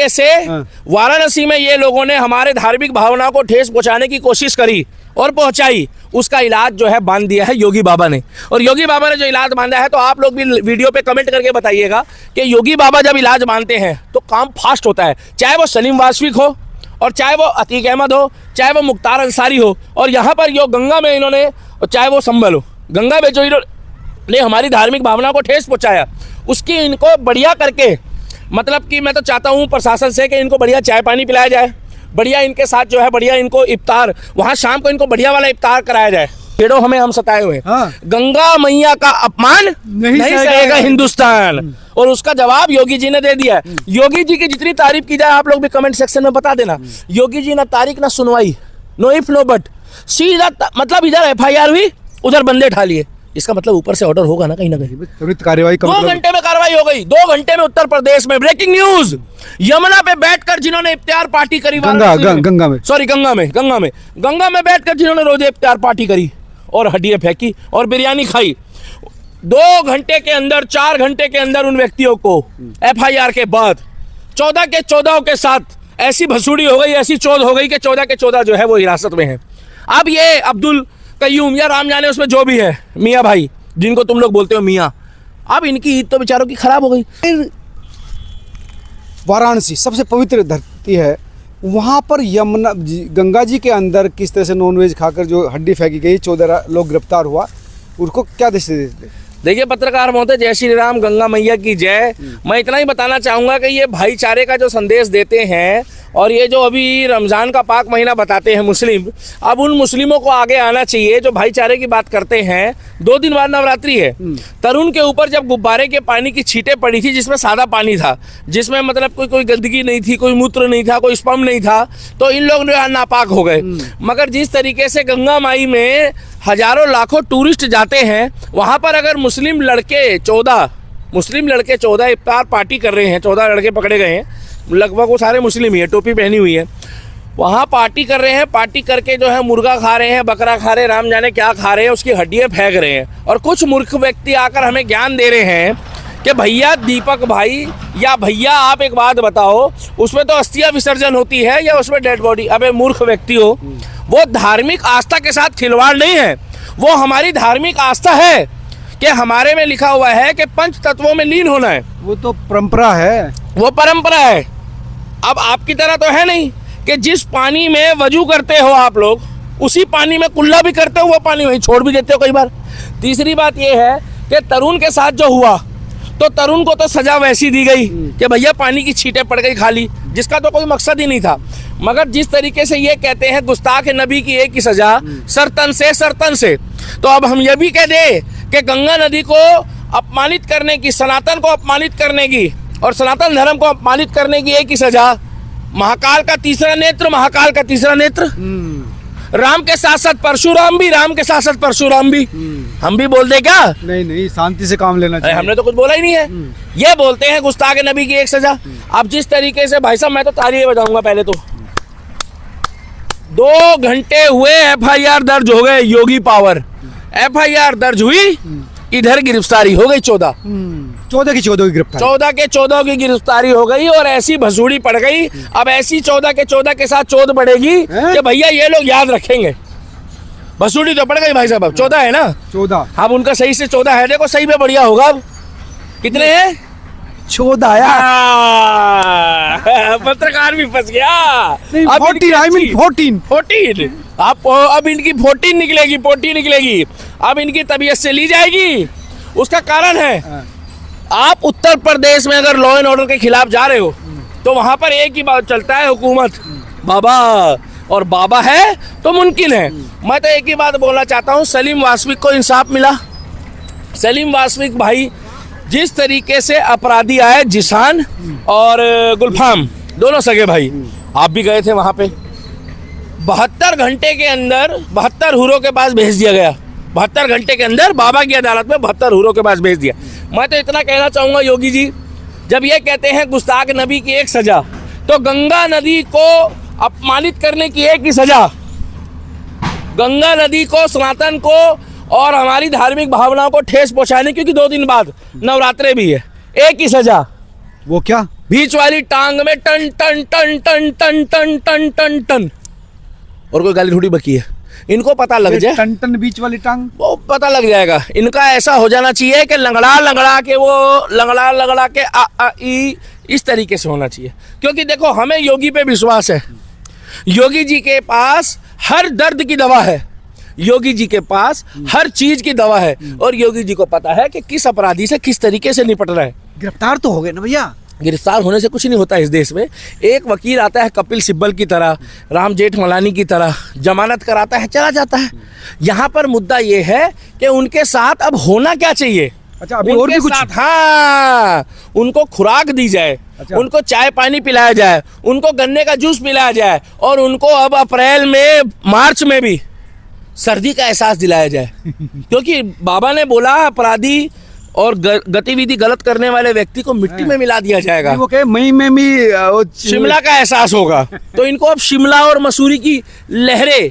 से वाराणसी में ये लोगों ने हमारे धार्मिक भावनाओं को ठेस पहुंचाने की कोशिश करी और पहुंचाई, उसका इलाज जो है बांध दिया है योगी बाबा ने। और योगी बाबा ने जो इलाज बांधा है, तो आप लोग भी वीडियो पे कमेंट करके बताइएगा कि योगी बाबा जब इलाज बांधते हैं तो काम फास्ट होता है। चाहे वो सलीम वासनिक हो, और चाहे वो अतीक अहमद हो, चाहे वो मुख्तार अंसारी हो, और यहाँ पर जो गंगा में इन्होंने, चाहे वो संभल हो, गंगा में जो इन्होंने हमारी धार्मिक भावना को ठेस पहुँचाया, उसकी इनको बढ़िया करके, मतलब कि मैं तो चाहता हूँ प्रशासन से कि इनको बढ़िया चाय पानी पिलाया जाए, बढ़िया इनके साथ जो है बढ़िया इनको इफ्तार, वहाँ शाम को इनको बढ़िया वाला इफ्तार कराया जाए। पेड़ों हमें हम सताए हुए। हाँ। गंगा मैया का अपमान नहीं सहेगा हिंदुस्तान, और उसका जवाब योगी जी ने दे दिया है। योगी जी की जितनी तारीफ की जाए आप लोग भी कमेंट सेक्शन में बता देना। योगी जी ना तारीख ना सुनवाई, नो इफ नो बट, सीधा मतलब इधर FIR हुई, उधर बंदे उठा लिए। इसका मतलब ऊपर से ऑर्डर होगा ना कहीं ना कहीं। त्वरित कार्रवाई 2 घंटे में कार्रवाई हो गई। 2 घंटे में उत्तर प्रदेश में ब्रेकिंग न्यूज, यमुना पे बैठकर जिन्होंने इफ्तार पार्टी करी, गंगा में बैठकर जिन्होंने रोजे इफ्तार पार्टी करी और हड्डियां फेंकी और बिरयानी खाई, 2 घंटे के अंदर, 4 घंटे के अंदर उन व्यक्तियों को FIR के बाद 14 के 14 के साथ ऐसी भसूड़ी हो गई, ऐसी चौध हो गई कि 14 के 14 जो है वो हिरासत में है। अब ये अब्दुल कयूम या राम जाने उसमें जो भी है, मियाँ भाई जिनको तुम लोग बोलते हो मियाँ, अब इनकी ईद तो बेचारों की खराब हो गई। वाराणसी सबसे पवित्र धरती है, वहाँ पर यमुना गंगा जी के अंदर किस तरह से नॉनवेज खाकर जो हड्डी फेंकी गई, 14 लोग गिरफ्तार हुआ, उनको क्या देश देते? देखिए पत्रकार महोदय, जय श्री राम, गंगा मैया की जय। मैं इतना ही बताना चाहूँगा कि ये भाईचारे का जो संदेश देते हैं, और ये जो अभी रमज़ान का पाक महीना बताते हैं मुस्लिम, अब उन मुस्लिमों को आगे आना चाहिए जो भाईचारे की बात करते हैं। 2 दिन बाद नवरात्रि है। तरुण के ऊपर जब गुब्बारे के पानी की छींटें पड़ी थी, जिसमें सादा पानी था, जिसमें मतलब कोई गंदगी नहीं थी, कोई मूत्र नहीं था, कोई स्पर्म नहीं था, तो इन लोग जो है नापाक हो गए। मगर जिस तरीके से गंगा माई में हजारों लाखों टूरिस्ट जाते हैं, वहाँ पर अगर मुस्लिम लड़के 14 इफ्तार पार्टी कर रहे हैं, 14 लड़के पकड़े गए हैं, लगभग वो सारे मुस्लिम ही है, टोपी पहनी हुई है, वहाँ पार्टी कर रहे हैं, पार्टी करके जो है मुर्गा खा रहे हैं, बकरा खा रहे हैं, राम जाने क्या खा रहे हैं, उसकी हड्डियाँ फेंक रहे हैं। और कुछ मूर्ख व्यक्ति आकर हमें ज्ञान दे रहे हैं कि भैया दीपक भाई, या भैया आप एक बात बताओ, उसमें तो अस्थियाँ विसर्जन होती है या उसमें डेड बॉडी? अबे मूर्ख व्यक्ति हो, वो धार्मिक आस्था के साथ खिलवाड़ नहीं है, वो हमारी धार्मिक आस्था है कि हमारे में लिखा हुआ है कि 5 तत्वों में लीन होना है। वो तो परंपरा है, वो परंपरा है। अब आपकी तरह तो है नहीं कि जिस पानी में वजू करते हो आप लोग, उसी पानी में कुल्ला भी करते हो, वो पानी वहीं छोड़ भी देते हो कई बार। तीसरी बात ये है कि तरुण के साथ जो हुआ, तो तरुण को तो सजा वैसी दी गई कि भैया पानी की छींटें पड़ गई खाली, जिसका तो कोई मकसद ही नहीं था। मगर जिस तरीके से ये कहते हैं गुस्ताख नबी की एक ही सजा, सरतन से, तो अब हम ये भी कह दे कि गंगा नदी को अपमानित करने की, सनातन को अपमानित करने की और सनातन धर्म को अपमानित करने की एक ही सजा, महाकाल का तीसरा नेत्र, राम के साथ साथ परशुराम भी, हम भी बोल दे क्या? नहीं, शांति से काम लेना चाहिए। हमने तो कुछ बोला ही नहीं है। ये बोलते हैं गुस्ताख नबी की एक सजा। अब जिस तरीके से भाई साहब, मैं तो तालियां बजाऊंगा पहले तो। 2 घंटे हुए, FIR दर्ज हो गए, योगी पावर, FIR दर्ज हुई, इधर गिरफ्तारी हो गई 14 की 14 की गिरफ्तारी हो गई, और ऐसी भसूड़ी पड़ गई। अब ऐसी 14 के 14 के साथ चौध बढ़ेगी कि भैया ये लोग याद रखेंगे। भसूड़ी तो पड़ गई भाई साहब, अब 14 है ना, 14। अब उनका सही से 14 है, देखो सही में बढ़िया होगा। अब कितने हैं? 14 यार। पत्रकार भी फंस गया। अब 14 अब इनकी 14 निकलेगी। अब इनकी तबीयत से ली जाएगी। उसका कारण है, आप उत्तर प्रदेश में अगर लॉ एंड ऑर्डर के खिलाफ जा रहे हो, तो वहां पर एक ही बात चलता है, हुकूमत बाबा, और बाबा है तो मुमकिन है। मैं तो एक ही बात बोलना चाहता हूँ, सलीम वासनिक को इंसाफ मिला। सलीम वासनिक भाई, जिस तरीके से अपराधी आए, जिसान और गुलफाम, दोनों सगे भाई, आप भी गए थे वहां पे, 72 घंटे के अंदर 72 हुरों के पास भेज दिया गया। 72 घंटे के अंदर बाबा की अदालत में 72 हुरों के पास भेज दिया। मैं तो इतना कहना चाहूँगा योगी जी, जब ये कहते हैं गुस्ताख नबी की एक सजा, तो गंगा नदी को अपमानित करने की एक ही सजा, गंगा नदी को, सनातन को और हमारी धार्मिक भावनाओं को ठेस पहुँचाने, क्योंकि 2 दिन बाद नवरात्रे भी है, एक ही सजा। वो क्या? बीच वाली टांग में टन टन टन टन टन टन टन टन टन, और कोई गाली थोड़ी बकी है। इनको पता लग जाए, टन टन बीच वाली टांग, वो पता लग जाएगा। इनका ऐसा हो जाना चाहिए कि लंगड़ा लंगड़ा के, वो लंगड़ा लंगड़ा के आ ई, इस तरीके से होना चाहिए। क्योंकि देखो, हमें योगी पे विश्वास है। योगी जी के पास हर दर्द की दवा है, योगी जी के पास हर चीज की दवा है, और योगी जी को पता है कि किस अपराधी से किस तरीके से निपट रहा है। गिरफ्तार तो हो गए ना भैया? गिरफ्तार होने से कुछ नहीं होता इस देश में। एक वकील आता है कपिल सिब्बल की तरह, राम जेठमलानी की तरह, जमानत कराता है, चला जाता है। यहाँ पर मुद्दा ये है कि उनके साथ अब होना क्या चाहिए। अच्छा, अभी और भी कुछ? हाँ, उनको खुराक दी जाए, अच्छा। उनको चाय पानी पिलाया जाए, उनको गन्ने का जूस पिलाया जाए, और उनको अब अप्रैल में मार्च में भी सर्दी का एहसास दिलाया जाए। क्योंकि बाबा ने बोला अपराधी और गतिविधि गलत करने वाले व्यक्ति को मिट्टी में मिला दिया जाएगा। वो कहे मई में भी शिमला का एहसास होगा। तो इनको अब शिमला और मसूरी की लहरें,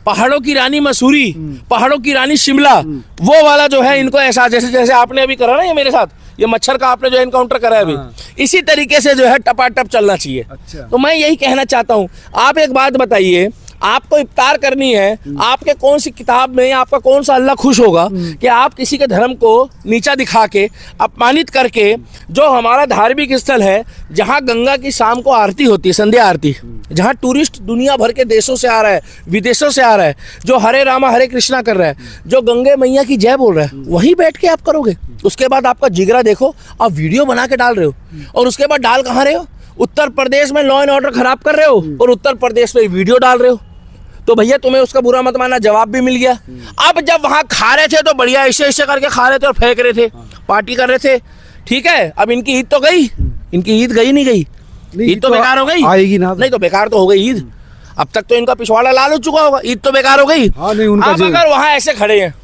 पहाड़ों की रानी मसूरी, पहाड़ों की रानी शिमला, वो वाला जो है इनको एहसास, जैसे जैसे आपने अभी करा ना ये मेरे साथ, ये मच्छर का आपने जो एनकाउंटर करा है अभी, इसी तरीके से जो है टपाटप चलना चाहिए। अच्छा। तो मैं यही कहना चाहता हूँ। आप एक बात बताइए, आपको इफ्तार करनी है, आपके कौन सी किताब में, आपका कौन सा अल्लाह खुश होगा कि आप किसी के धर्म को नीचा दिखा के, अपमानित करके, जो हमारा धार्मिक स्थल है, जहाँ गंगा की शाम को आरती होती है, संध्या आरती, जहाँ टूरिस्ट दुनिया भर के देशों से आ रहा है, विदेशों से आ रहा है, जो हरे रामा हरे कृष्णा कर रहा है, जो गंगे मैया की जय बोल रहा है, वहीं बैठ के आप करोगे। उसके बाद आपका जिगरा देखो, आप वीडियो बना के डाल रहे हो, और उसके बाद डाल कहाँ रहे हो? उत्तर प्रदेश में लॉ एंड ऑर्डर खराब कर रहे हो, और उत्तर प्रदेश में वीडियो डाल रहे हो। तो भैया तुम्हें उसका बुरा मत मानना, जवाब भी मिल गया। अब जब वहां खा रहे थे तो बढ़िया ऐसे ऐसे करके खा रहे थे और फेंक रहे थे, पार्टी कर रहे थे, ठीक है। अब इनकी ईद तो गई, इनकी ईद गई नहीं गई, ईद तो बेकार हो गई, आएगी ना? नहीं तो बेकार तो हो गई ईद। अब तक तो इनका पिछवाड़ा लाल हो चुका होगा, ईद तो बेकार हो गई। हाँ, नहीं, उनका अब अगर वहां ऐसे खड़े हैं,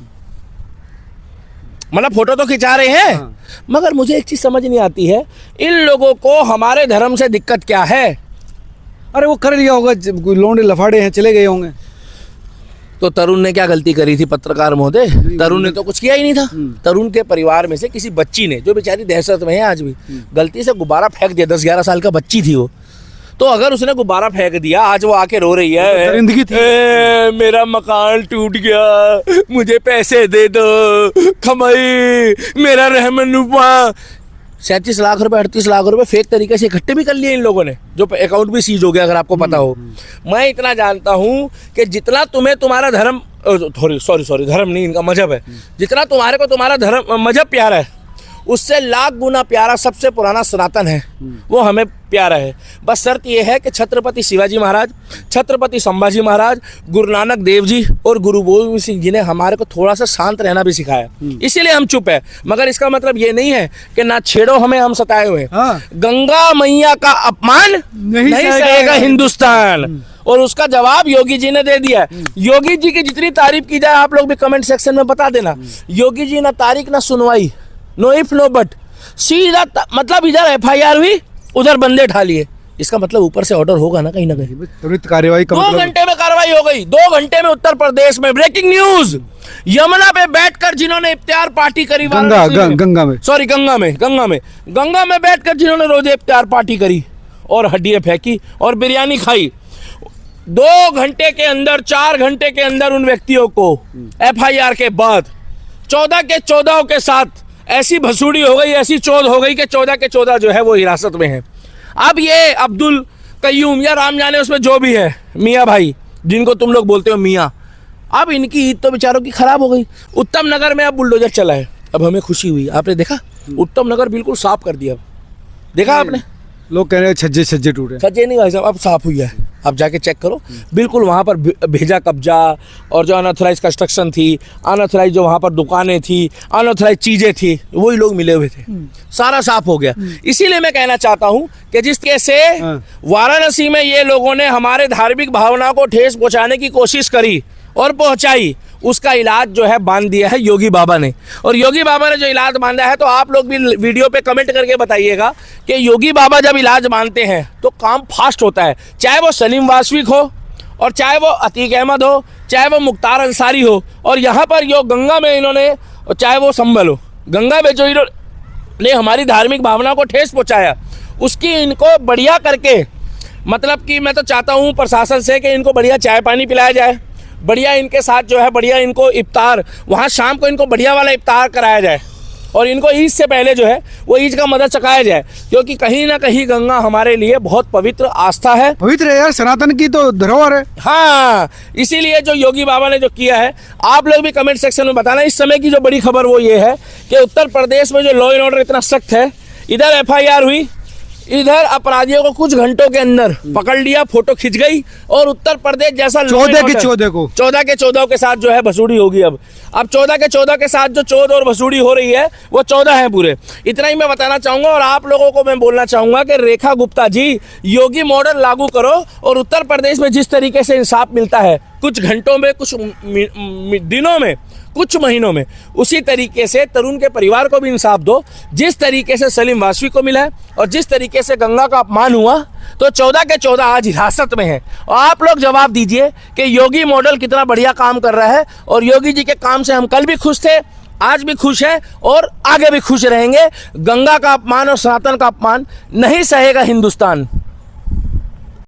मतलब फोटो तो खिंचा रहे हैं, मगर मुझे एक चीज समझ नहीं आती है, इन लोगों को हमारे धर्म से दिक्कत क्या है? अरे वो कर लिया होगा, कोई लौंडे लफाड़े हैं, चले गए होंगे। तो तरुण ने क्या गलती करी थी पत्रकार महोदय? तरुण ने तो कुछ किया ही नहीं था। तरुण के परिवार में से किसी बच्ची ने, जो बेचारी दहशत में है आज भी, गलती से गुब्बारा फेंक दिया। 10-11 साल का बच्ची थी वो। तो अगर उसने गुब्बारा फेंक दिया, आज वो आके रो रही है, दरिंदगी थी। मेरा मकान टूट गया, मुझे पैसे दे दो, खमई मेरा रहमनुमा। 37 लाख रुपए 38 लाख रुपए फेक तरीके से इकट्ठे भी कर लिए इन लोगों ने, जो अकाउंट भी सीज हो गया, अगर आपको पता हो। मैं इतना जानता हूं कि जितना तुम्हें तुम्हारा धर्म, सॉरी धर्म नहीं, इनका मजहब है, जितना तुम्हारे को तुम्हारा धर्म मजहब प्यारा है, उससे लाख गुना प्यारा सबसे पुराना सनातन है, वो हमें प्यारा है। बस शर्त यह है कि छत्रपति शिवाजी महाराज, छत्रपति संभाजी महाराज, गुरु नानक देव जी और गुरु गोविंद सिंह जी ने हमारे को थोड़ा सा शांत रहना भी सिखाया, इसीलिए हम चुप है। मगर इसका मतलब ये नहीं है कि ना छेड़ो हमें, हम सताए हुए। हाँ। गंगा मैया का अपमान नहीं सहेगा हिंदुस्तान, और उसका जवाब योगी जी ने दे दिया है। योगी जी की जितनी तारीफ की जाए, आप लोग भी कमेंट सेक्शन में बता देना। योगी जी ना तारीख ना सुनवाई, नो इफ नो बट, सीधा मतलब इधर FIR हुई, उधर बंदे ठा लिए। इसका मतलब ऊपर से ऑर्डर होगा ना कहीं ना कहीं। त्वरित कार्रवाई का 2 घंटे में कार्रवाई हो गई। 2 घंटे में उत्तर प्रदेश में ब्रेकिंग न्यूज, यमुना पे बैठकर जिन्होंने इफ्तियार पार्टी करी, गंगा में, सॉरी गंगा में बैठकर जिन्होंने रोजे इफ्तियार पार्टी करी और हड्डियां फेंकी और बिरयानी खाई, 2 घंटे के अंदर, 4 घंटे के अंदर उन व्यक्तियों को FIR के बाद 14 के 14 के साथ ऐसी भसूड़ी हो गई, ऐसी चौध हो गई कि 14 के 14 जो है वो हिरासत में है। अब ये अब्दुल कयूम या राम जाने उसमें जो भी है, मियाँ भाई जिनको तुम लोग बोलते हो मियाँ, अब इनकी ईद तो बेचारों की खराब हो गई। उत्तम नगर में अब बुलडोजर चला है, अब हमें खुशी हुई। आपने देखा उत्तम नगर बिल्कुल साफ कर दिया, देखा आपने? लोग कह रहे हैं छज्जे टूटे, छज्जे नहीं भाई साहब, अब साफ हुई है। आप जाके चेक करो, बिल्कुल वहाँ पर भेजा कब्जा और जो अनऑथराइज कंस्ट्रक्शन थी, अनऑथराइज जो वहाँ पर दुकानें थी, अनऑथराइज चीज़ें थी, वही लोग मिले हुए थे, सारा साफ हो गया। इसीलिए मैं कहना चाहता हूँ कि जिस तरह से वाराणसी में ये लोगों ने हमारे धार्मिक भावना को ठेस पहुँचाने की कोशिश करी और पहुँचाई, उसका इलाज जो है बांध दिया है योगी बाबा ने। और योगी बाबा ने जो इलाज बांधा है, तो आप लोग भी वीडियो पे कमेंट करके बताइएगा कि योगी बाबा जब इलाज बांधते हैं तो काम फास्ट होता है। चाहे वो सलीम वासविक हो, और चाहे वो अतीक अहमद हो, चाहे वो मुख्तार अंसारी हो, और यहाँ पर जो गंगा में इन्होंने, चाहे वो संभल हो, गंगा में जो इन्होंने हमारी धार्मिक भावना को ठेस पहुँचाया, उसकी इनको बढ़िया करके, मतलब कि मैं तो चाहता हूँ प्रशासन से कि इनको बढ़िया चाय पानी पिलाया जाए, बढ़िया इनके साथ जो है बढ़िया इनको इफ्तार, वहाँ शाम को इनको बढ़िया वाला इफ्तार कराया जाए और इनको ईद से पहले जो है वो ईद का मदद चखाया जाए, क्योंकि कहीं ना कहीं गंगा हमारे लिए बहुत पवित्र आस्था है। पवित्र है यार, सनातन की तो धरोहर है। हाँ, इसीलिए जो योगी बाबा ने जो किया है, आप लोग भी कमेंट सेक्शन में बताना। इस समय की जो बड़ी खबर वो ये है कि उत्तर प्रदेश में जो लॉ एंड ऑर्डर इतना सख्त है, इधर FIR हुई, इधर अपराधियों को कुछ घंटों के अंदर पकड़ लिया, फोटो खिंच गई और उत्तर प्रदेश जैसा 14 के 14 के साथ जो है भसूड़ी होगी। अब 14 के 14 के साथ जो 14 और भसूड़ी हो रही है वो 14 है पूरे। इतना ही मैं बताना चाहूंगा और आप लोगों को मैं बोलना चाहूंगा कि रेखा गुप्ता जी, योगी मॉडल लागू करो और उत्तर प्रदेश में जिस तरीके से इंसाफ मिलता है कुछ घंटों में, कुछ दिनों में, कुछ महीनों में, उसी तरीके से तरुण के परिवार को भी इंसाफ दो। जिस तरीके से सलीम वासवी को मिला है और जिस तरीके से गंगा का अपमान हुआ, तो 14 के 14 आज हिरासत में है। और आप लोग जवाब दीजिए कि योगी मॉडल कितना बढ़िया काम कर रहा है और योगी जी के काम से हम कल भी खुश थे, आज भी खुश है और आगे भी खुश रहेंगे। गंगा का अपमान और सनातन का अपमान नहीं सहेगा हिंदुस्तान।